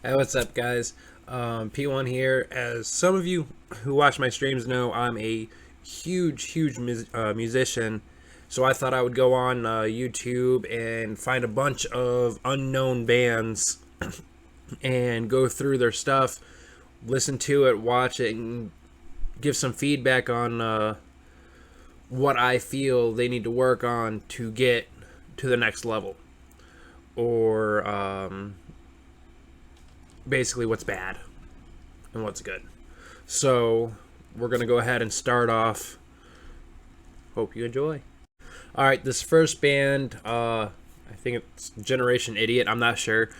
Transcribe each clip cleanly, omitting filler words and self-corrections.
Hey, what's up, guys? P1 here. As some of you who watch my streams know, I'm a huge musician. So I thought I would go on YouTube and find a bunch of unknown bands and go through their stuff, listen to it, watch it, and give some feedback on what I feel they need to work on to get to the next level. Or basically what's bad and what's good. So we're going to go ahead and start off. Hope you enjoy. All right, this first band, I think it's Generation Idiot. I'm not sure.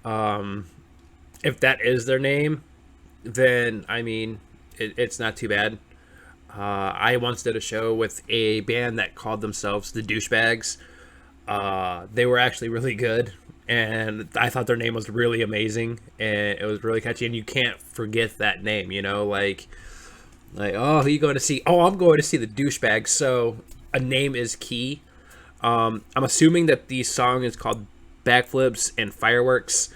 If that is their name, then I mean, it's not too bad. I once did a show with a band that called themselves the Douchebags. They were actually really good, and I thought their name was really amazing, and it was really catchy. And you can't forget that name, you know, oh, who are you going to see? Oh, I'm going to see the Douchebags. So a name is key. I'm assuming that the song is called Backflips and Fireworks.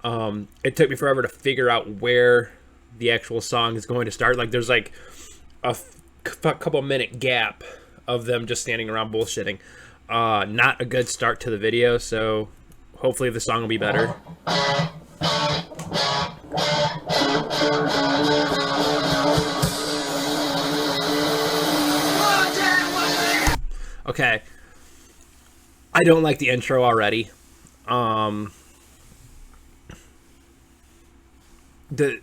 It took me forever to figure out where the actual song is going to start. Like, there's like a couple minute gap of them just standing around bullshitting. Not a good start to the video, so hopefully the song will be better. Okay. I don't like the intro already. The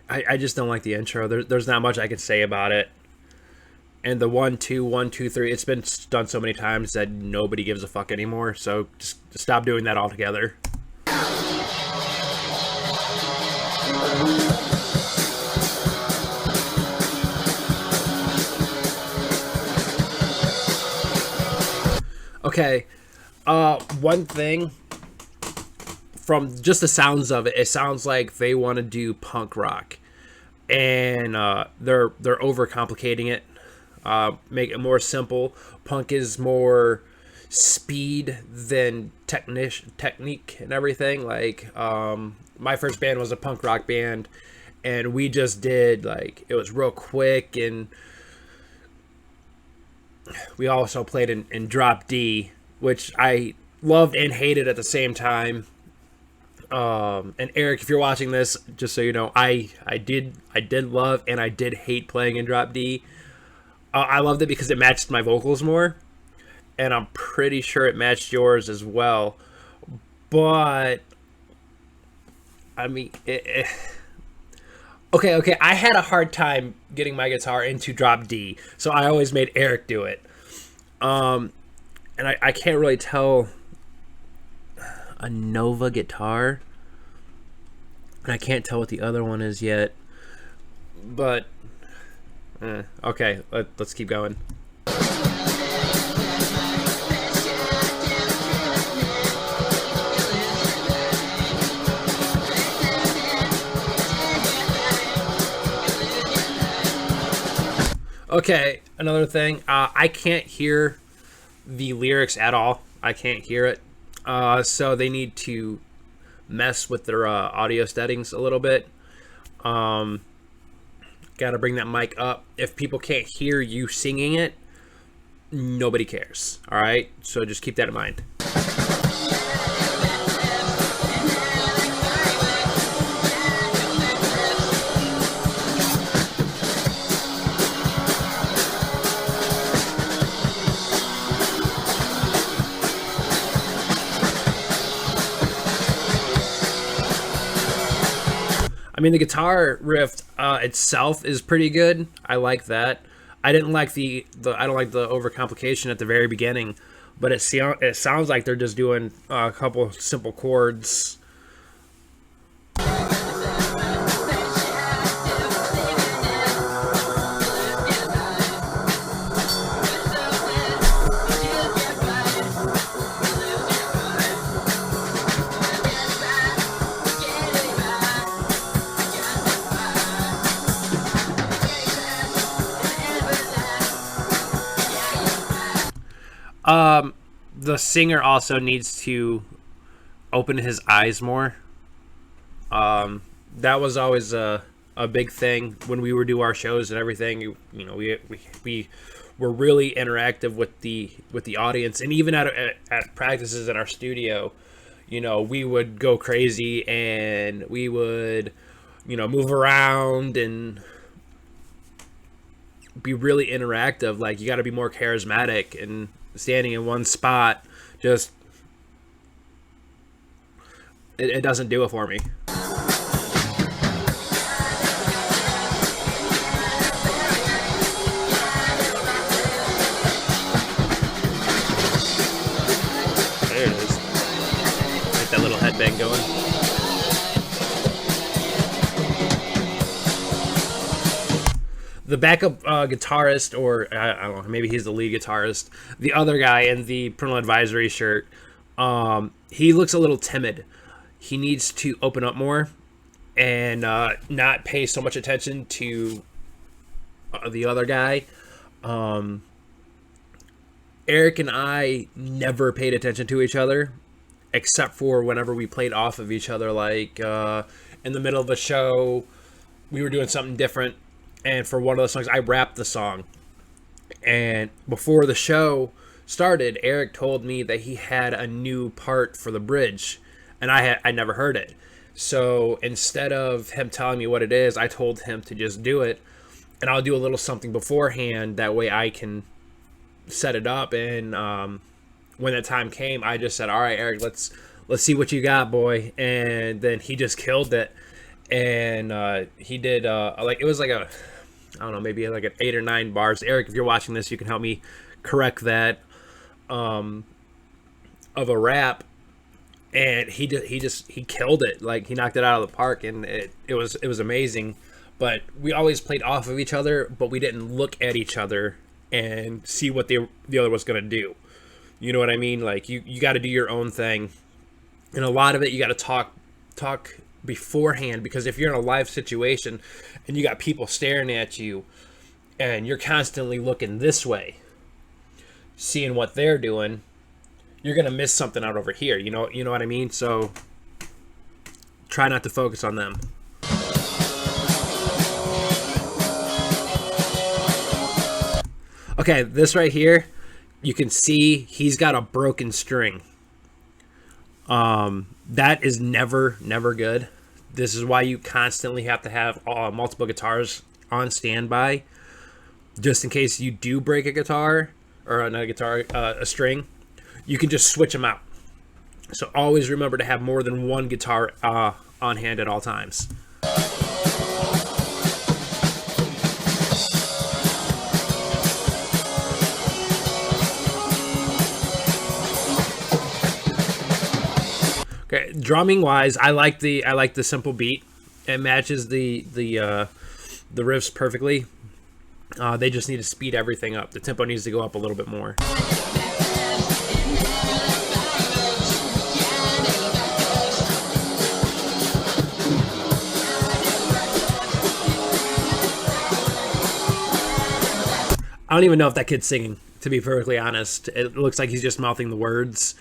I just don't like the intro. There's not much I can say about it. And the 1 2 1 2 3, it's been done so many times that nobody gives a fuck anymore. So just stop doing that altogether. Okay, one thing from just the sounds of it, it sounds like they want to do punk rock, and they're overcomplicating it. Make it more simple. Punk is more speed than technique and everything. Like, my first band was a punk rock band, and we just did, like, it was real quick, and we also played in Drop D, which I loved and hated at the same time. And Eric, if you're watching this, just so you know, I did love and I did hate playing in Drop D. I loved it because it matched my vocals more, and I'm pretty sure it matched yours as well. But I mean, okay. I had a hard time getting my guitar into Drop D, so I always made Eric do it. And I can't really tell a Nova guitar, and I can't tell what the other one is yet. But okay, let's keep going. Okay, another thing. I can't hear the lyrics at all. I can't hear it. So they need to mess with their audio settings a little bit. Got to bring that mic up. If people can't hear you singing it, nobody cares. All right? So just keep that in mind. I mean, the guitar riff itself is pretty good. I like that. I didn't like the I don't like the overcomplication at the very beginning, but it sounds like they're just doing a couple simple chords. The singer also needs to open his eyes more. That was always a big thing when we would do our shows and everything. We were really interactive with the audience, and even at practices in our studio, we would go crazy and we would, move around and be really interactive. Like, you got to be more charismatic, and standing in one spot just it doesn't do it for me. There it is. Get that little headbang going. The backup guitarist, or I don't know, maybe he's the lead guitarist, the other guy in the parental advisory shirt, he looks a little timid. He needs to open up more and not pay so much attention to the other guy. Eric and I never paid attention to each other, except for whenever we played off of each other. Like, in the middle of a show, we were doing something different, and for one of the songs, I rapped the song. And before the show started, Eric told me that he had a new part for the bridge, and I never heard it. So instead of him telling me what it is, I told him to just do it, and I'll do a little something beforehand. That way I can set it up. And when that time came, I just said, "All right, Eric, let's see what you got, boy." And then he just killed it. And he did like, it was like a, I don't know, maybe like an 8 or 9 bars. Eric, if you're watching this, you can help me correct that, of a rap. And he killed it. Like, he knocked it out of the park, and it was amazing. But we always played off of each other, but we didn't look at each other and see what the other was going to do. You know what I mean? Like, you got to do your own thing. And a lot of it, you got to talk beforehand, because if you're in a live situation and you got people staring at you and you're constantly looking this way, seeing what they're doing, you're going to miss something out over here. You know what I mean? So try not to focus on them. Okay, this right here, you can see he's got a broken string. That is never good. This is why you constantly have to have multiple guitars on standby, just in case you do break a guitar, or not a guitar, a string. You can just switch them out. So always remember to have more than one guitar on hand at all times. Okay, drumming wise, I like the simple beat. It matches the riffs perfectly. They just need to speed everything up. The tempo needs to go up a little bit more. I don't even know if that kid's singing, to be perfectly honest. It looks like he's just mouthing the words.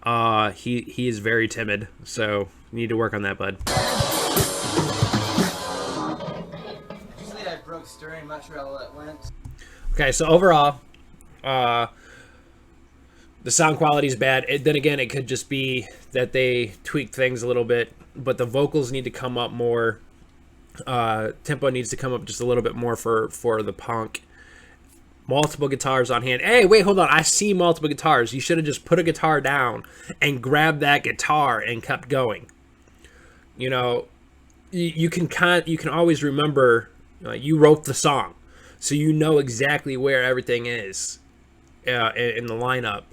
He is very timid, so you need to work on that, bud. Usually I broke string, I'm not sure how that went. Okay, so overall, the sound quality is bad. Then again, it could just be that they tweaked things a little bit, but the vocals need to come up more. Tempo needs to come up just a little bit more for the punk. Multiple guitars on hand. Hey, wait, hold on. I see multiple guitars. You should have just put a guitar down and grabbed that guitar and kept going. You can always remember, you wrote the song, so you know exactly where everything is in the lineup.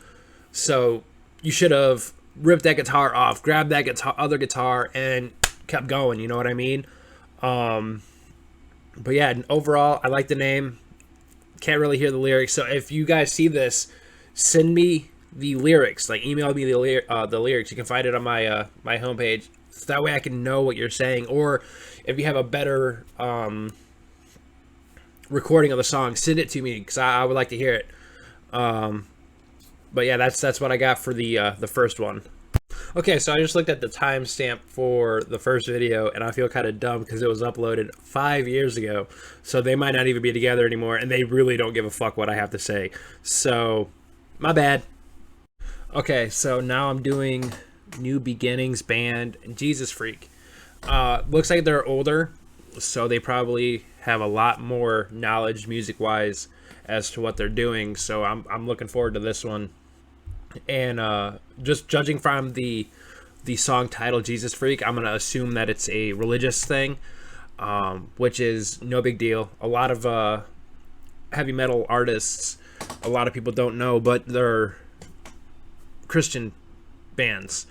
So you should have ripped that guitar off, grabbed that other guitar, and kept going. You know what I mean? But yeah, overall, I like the name. Can't really hear the lyrics, so if you guys see this, send me the lyrics. Like, email me the lyrics. You can find it on my my homepage, so that way I can know what you're saying. Or if you have a better recording of the song, send it to me, because I would like to hear it. But yeah, that's what I got for the first one. Okay, so I just looked at the timestamp for the first video, and I feel kind of dumb because it was uploaded 5 years ago. So they might not even be together anymore, and they really don't give a fuck what I have to say. So, my bad. Okay, so now I'm doing New Beginnings Band, Jesus Freak. Looks like they're older, so they probably have a lot more knowledge music-wise as to what they're doing. So I'm looking forward to this one. And just judging from the song title Jesus Freak, I'm gonna assume that it's a religious thing, which is no big deal. A lot of heavy metal artists, a lot of people don't know, but they're Christian bands.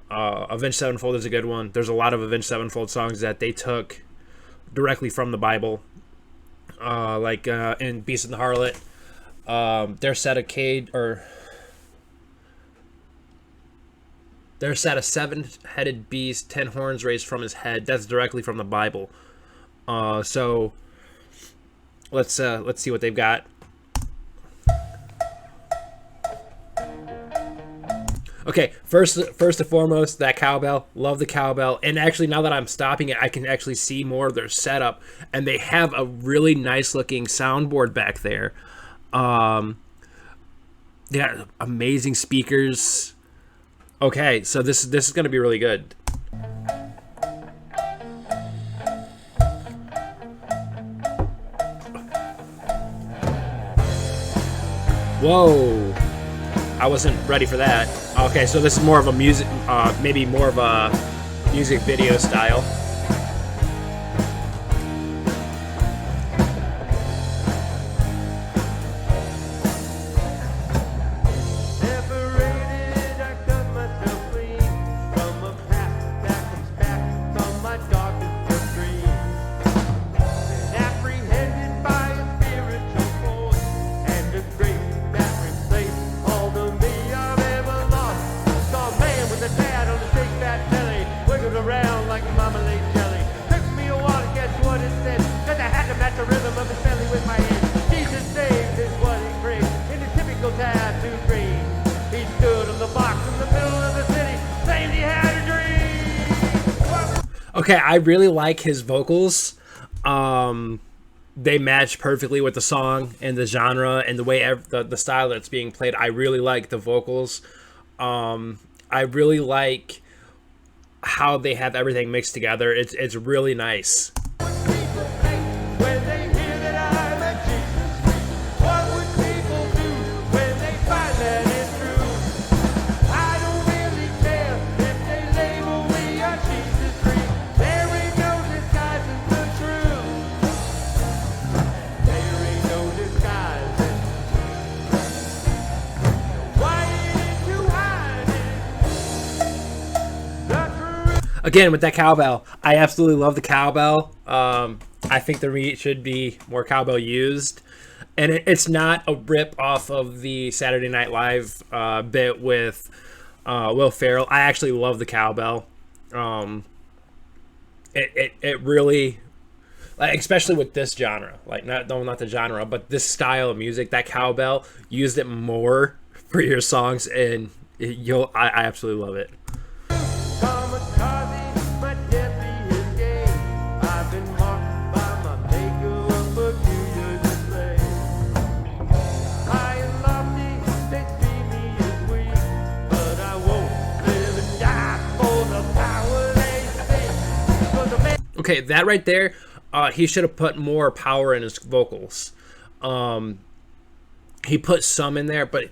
Avenged Sevenfold is a good one. There's a lot of Avenged Sevenfold songs that they took directly from the Bible, like in Beast and the Harlot. Their set of Cage, or their set of 7-headed beast, 10 horns raised from his head. That's directly from the Bible. So let's see what they've got. Okay, first and foremost, that cowbell. Love the cowbell. And actually, now that I'm stopping it, I can actually see more of their setup. And they have a really nice looking soundboard back there. They got amazing speakers. Okay, so this is going to be really good. Whoa. I wasn't ready for that. Okay, so this is more of a music, maybe more of a music video style. Okay, I really like his vocals. They match perfectly with the song and the genre and the way the style that's being played. I really like the vocals. I really like how they have everything mixed together. It's really nice. Again, with that cowbell, I absolutely love the cowbell. I think there should be more cowbell used. And it's not a rip off of the Saturday Night Live bit with Will Ferrell. I actually love the cowbell. It really, like, especially with this genre, like not the genre, but this style of music, that cowbell, used it more for your songs, and I absolutely love it. Okay, that right there, he should have put more power in his vocals. He put some in there, but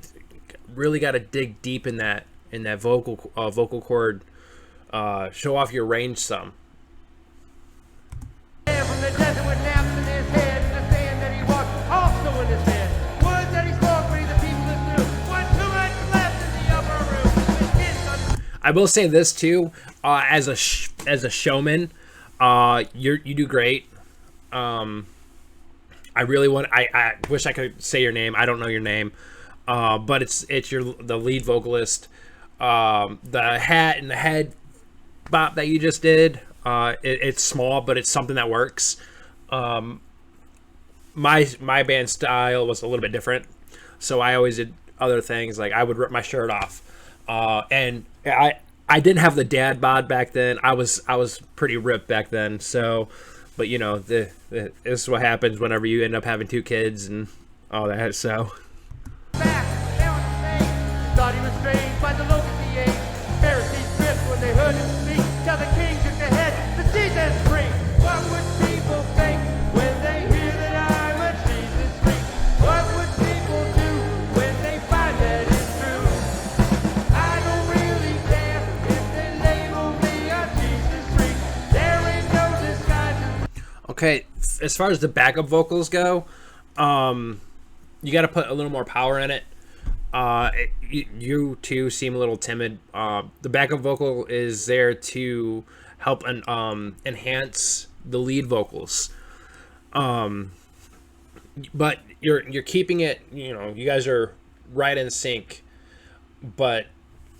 really got to dig deep in that vocal cord. Show off your range some. I will say this too, as a showman. You do great. I really want. I wish I could say your name. I don't know your name, but it's the lead vocalist. The hat and the head bop that you just did. It's small, but it's something that works. My band style was a little bit different, so I always did other things. Like I would rip my shirt off, and I I didn't have the dad bod back then. I was pretty ripped back then. So, but you know, this is what happens whenever you end up having 2 kids and all that. So. Thought he was strange by the look at the age. Pharisees tripped when they heard him speak. Till the king took the head to Jesus free. What would people think when they hear that I'm a Jesus freak? What would people do when they find that it's true? I don't really care if they label me a Jesus freak. There ain't no disguising. Okay, as far as the backup vocals go, you got to put a little more power in it. You two seem a little timid. The backup vocal is there to help enhance the lead vocals. But you're keeping it. You know, you guys are right in sync, but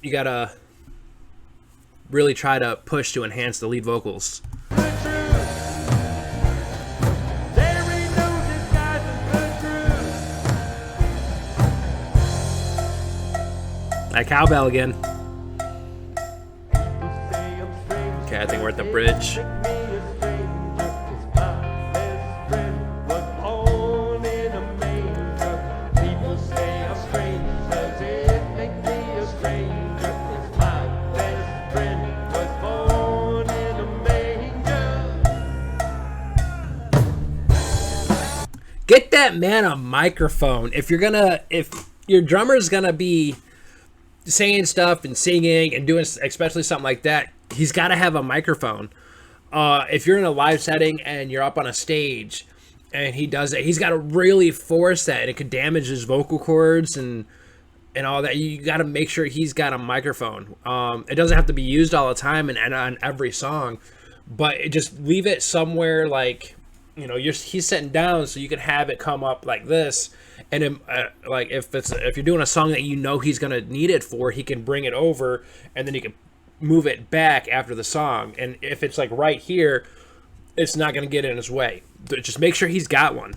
you gotta really try to push to enhance the lead vocals. That cowbell again. Okay, I think we're at the bridge. Get that man a microphone. If your drummer's gonna be saying stuff and singing and doing especially something like that, he's got to have a microphone. If you're in a live setting and you're up on a stage and he does it, he's got to really force that, and it could damage his vocal cords and all that. You got to make sure he's got a microphone. It doesn't have to be used all the time and on every song, but just leave it somewhere, like, you know, he's sitting down so you can have it come up like this. And like if you're doing a song that you know he's gonna need it for, he can bring it over, and then he can move it back after the song. And if it's like right here, it's not gonna get in his way. Just make sure he's got one.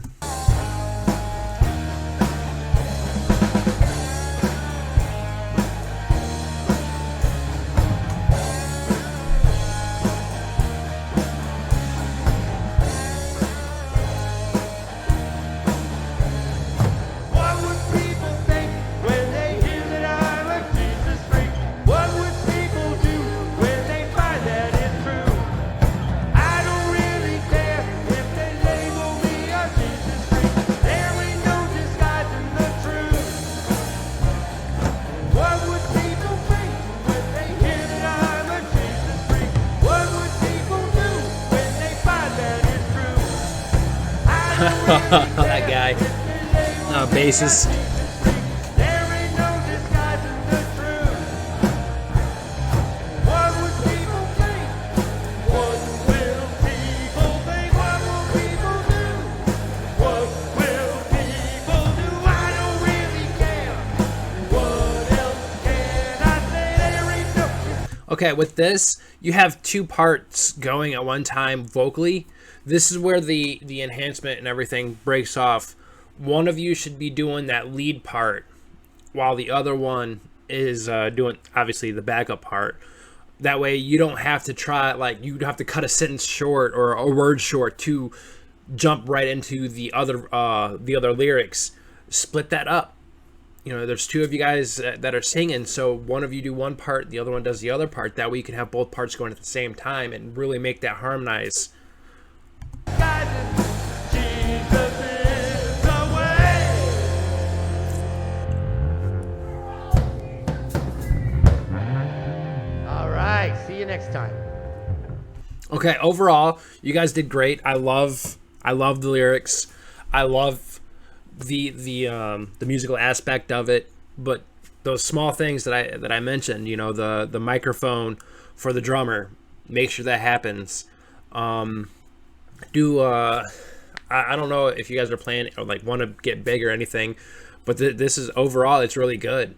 That guy, bassist. Okay, with this, you have 2 parts going at one time vocally. This is where the enhancement and everything breaks off. One of you should be doing that lead part, while the other one is doing, obviously, the backup part. That way, you don't have to try, like, you have to cut a sentence short or a word short to jump right into the other lyrics. Split that up. You know, there's 2 of you guys that are singing, so one of you do one part, the other one does the other part. That way, you can have both parts going at the same time and really make that harmonize. All right, see you next time. Okay, overall, you guys did great. I love the lyrics. I love the musical aspect of it, but those small things that I mentioned, you know, the microphone for the drummer, make sure that happens. I don't know if you guys are playing or like want to get big or anything, but this is overall, it's really good.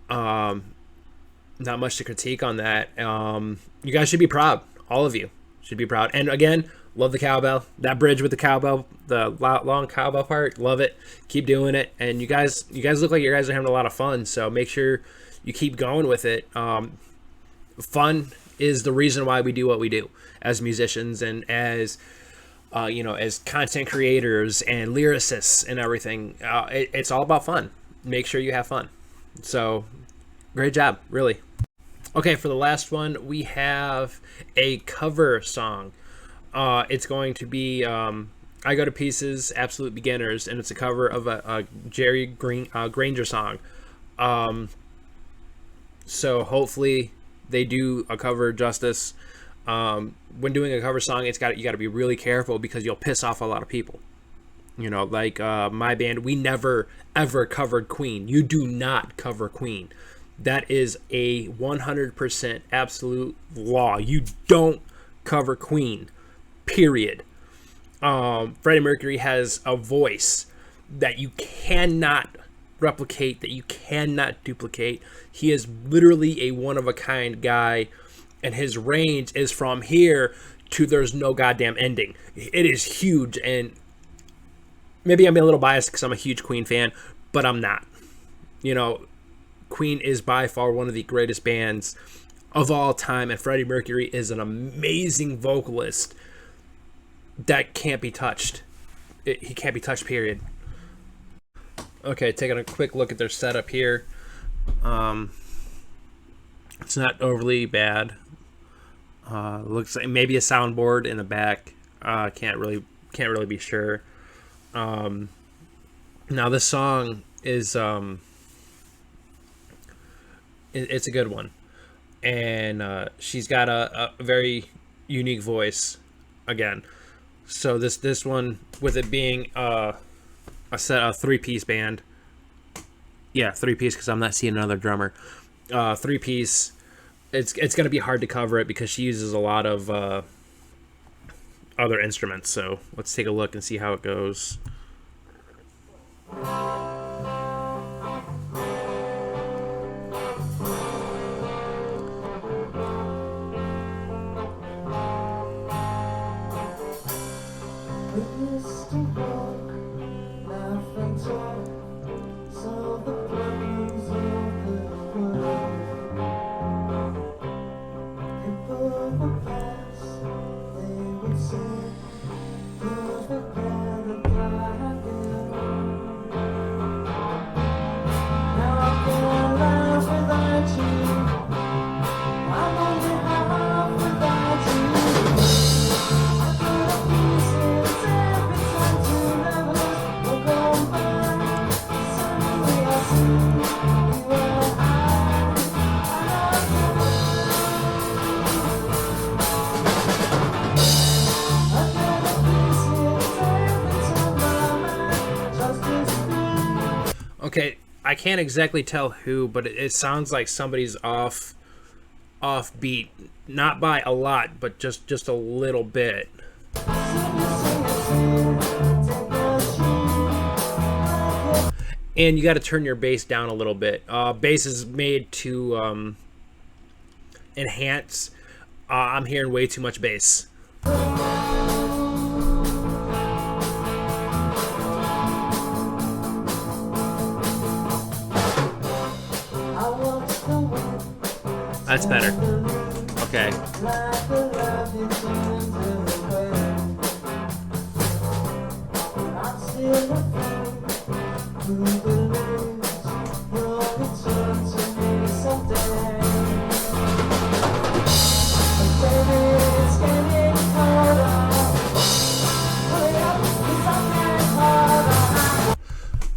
Not much to critique on that. You guys should be proud. All of you should be proud. And again, love the cowbell. That bridge with the cowbell, the long cowbell part, love it. Keep doing it. And you guys look like you guys are having a lot of fun. So make sure you keep going with it. fun is the reason why we do what we do as musicians and as as content creators and lyricists and everything. It's all about fun. Make sure you have fun. So, great job, really. Okay, for the last one, we have a cover song. It's going to be I Go to Pieces, Absolute Beginners, and it's a cover of a Jerry Granger song. So hopefully they do a cover justice. When doing a cover song, you got to be really careful because you'll piss off a lot of people. Like my band, we never ever covered Queen. You do not cover Queen. That is a 100% absolute law. You don't cover Queen. Period. Freddie Mercury has a voice that you cannot replicate, that you cannot duplicate. He is literally a one-of-a-kind guy, and his range is from here to there's no goddamn ending. It is huge, and maybe I'm a little biased because I'm a huge Queen fan, but I'm not. Queen is by far one of the greatest bands of all time, and Freddie Mercury is an amazing vocalist that can't be touched. He can't be touched, period. Okay, taking a quick look at their setup here. It's not overly bad. Looks like maybe a soundboard in the back. Can't really be sure. Now this song is it's a good one, and she's got a very unique voice again. So this one, with it being a 3-piece band, 3-piece because I'm not seeing another drummer. 3-piece, it's gonna be hard to cover it because she uses a lot of other instruments. So let's take a look and see how it goes. Okay, I can't exactly tell who, but it sounds like somebody's off beat, not by a lot, but just a little bit. And you got to turn your bass down a little bit. Bass is made to enhance. I'm hearing way too much bass. That's better. Okay.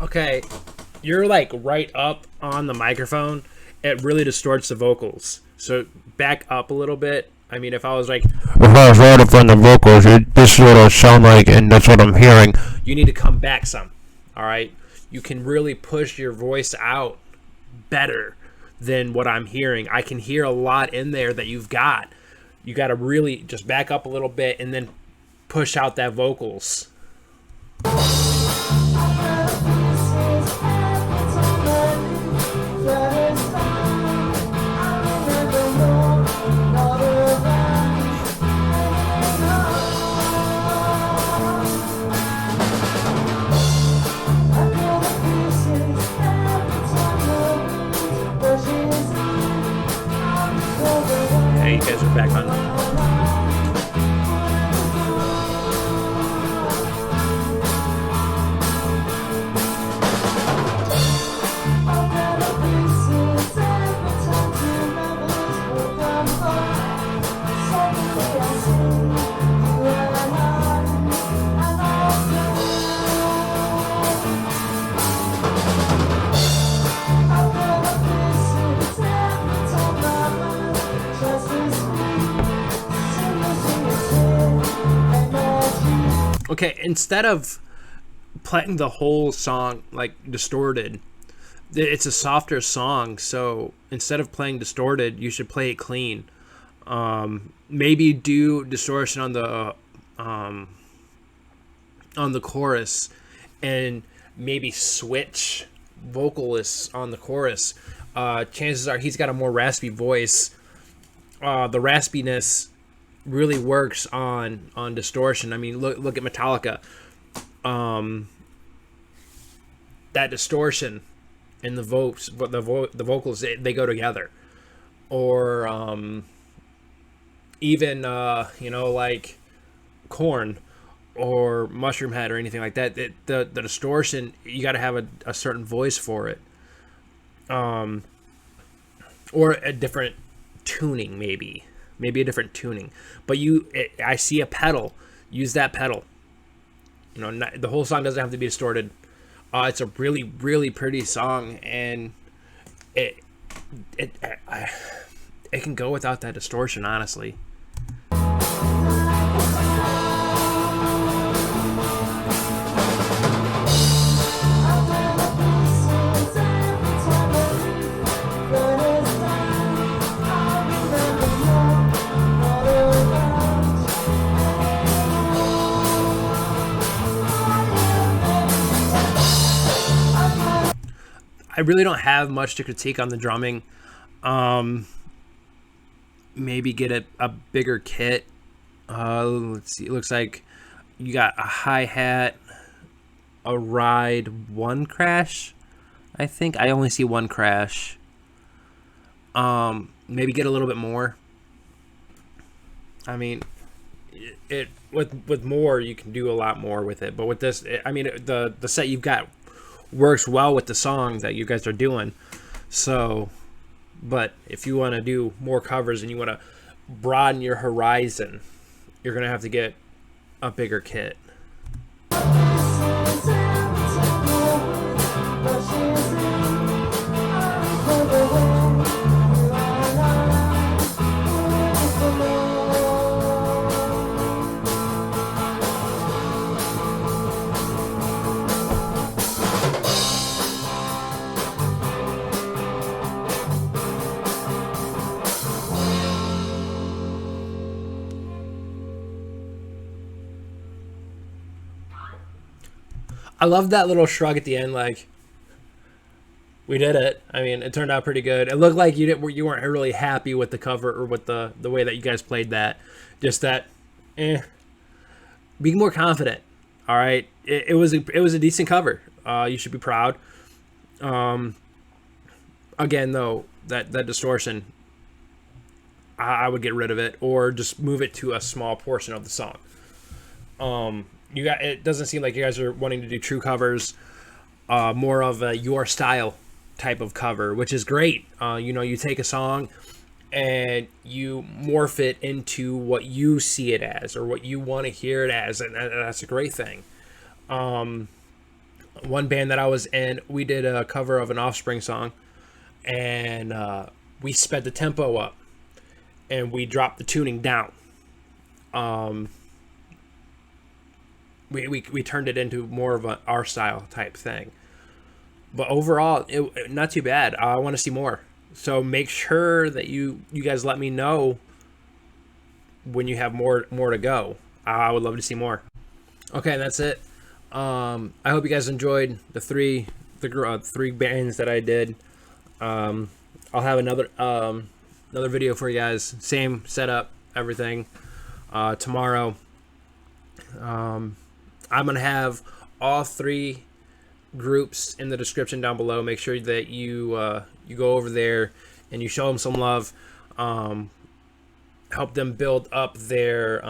Okay, you're like right up on the microphone. It really distorts the vocals. So back up a little bit. I mean, if I was right up on the vocals, this is what it'll sound like, and that's what I'm hearing. You need to come back some. All right, you can really push your voice out better than what I'm hearing. I can hear a lot in there that you've got. You got to really just back up a little bit and then push out that vocals. Over back on. Okay, instead of playing the whole song like distorted, it's a softer song, so instead of playing distorted, you should play it clean. Maybe do distortion on the chorus, and maybe switch vocalists on the chorus. Chances are he's got a more raspy voice. The raspiness really works on distortion. I mean, look at Metallica. That distortion and the vocals, they go together. Or even like Korn or Mushroomhead or anything like that. The distortion, you got to have a certain voice for it, or a different tuning, maybe a different tuning. But I see a pedal. Use that pedal. The whole song doesn't have to be distorted. It's a really, really pretty song, and it can go without that distortion, honestly. I really don't have much to critique on the drumming. Maybe get a bigger kit. Let's see. It looks like you got a hi-hat, a ride, one crash. I think I only see one crash. Maybe get a little bit more. I mean, it with more you can do a lot more with it. But with this, the set you've got works well with the song that you guys are doing. So, but if you want to do more covers and you want to broaden your horizon, you're gonna have to get a bigger kit. I love that little shrug at the end, like, we did it. I mean, it turned out pretty good. It looked like you weren't really happy with the cover or with the way that you guys played that. Just that, be more confident. All right, it was a decent cover. You should be proud. Again, though, that distortion, I would get rid of it or just move it to a small portion of the song. It doesn't seem like you guys are wanting to do true covers, more of a your style type of cover, which is great. You take a song and you morph it into what you see it as or what you want to hear it as, and that's a great thing. One band that I was in, we did a cover of an Offspring song, and we sped the tempo up and we dropped the tuning down. We turned it into more of our style type thing. But overall, it not too bad. I want to see more. So make sure that you guys let me know when you have more to go. I would love to see more. Okay, that's it. I hope you guys enjoyed the three bands that I did. I'll have another video for you guys. Same setup, everything. Tomorrow. I'm going to have all three groups in the description down below. Make sure that you go over there and you show them some love. help them build up their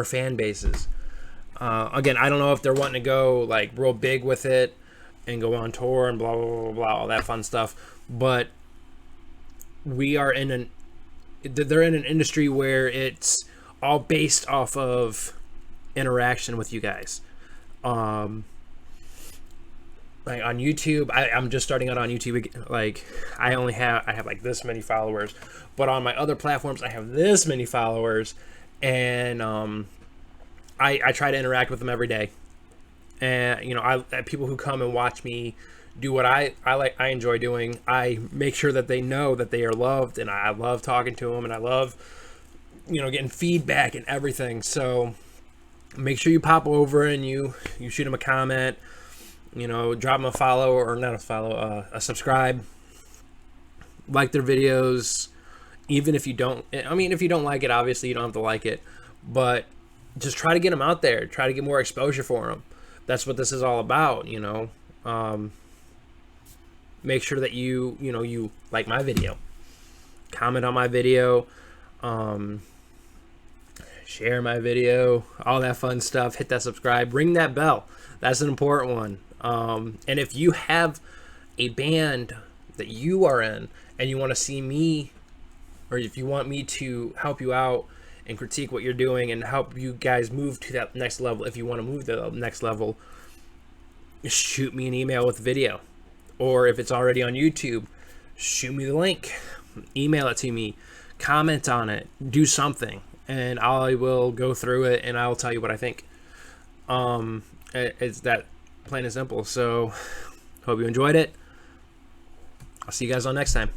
fan bases. Again, I don't know if they're wanting to go like real big with it and go on tour and blah blah blah blah, all that fun stuff, but they're in an industry where it's all based off of interaction with you guys. Like on YouTube, I'm just starting out on YouTube. Like I have like this many followers, but on my other platforms I have this many followers, and I try to interact with them every day. And you know, people who come and watch me do what I enjoy doing, I make sure that they know that they are loved, and I love talking to them, and I love, you know, getting feedback and everything. So make sure you pop over and you shoot them a comment, you know, drop them a follow, or not a follow, a subscribe, like their videos. Even if you don't, I mean, if you don't like it, obviously you don't have to like it, but just try to get them out there, try to get more exposure for them. That's what this is all about, you know. Make sure that you like my video, comment on my video, share my video, all that fun stuff. Hit that subscribe, ring that bell. That's an important one. And if you have a band that you are in and you want to see me, or if you want me to help you out and critique what you're doing and help you guys move to that next level, if you want to move to the next level, shoot me an email with video. Or if it's already on YouTube, shoot me the link, email it to me, comment on it, do something, and I will go through it and I'll tell you what I think. It's that plain and simple. So hope you enjoyed it. I'll see you guys on next time.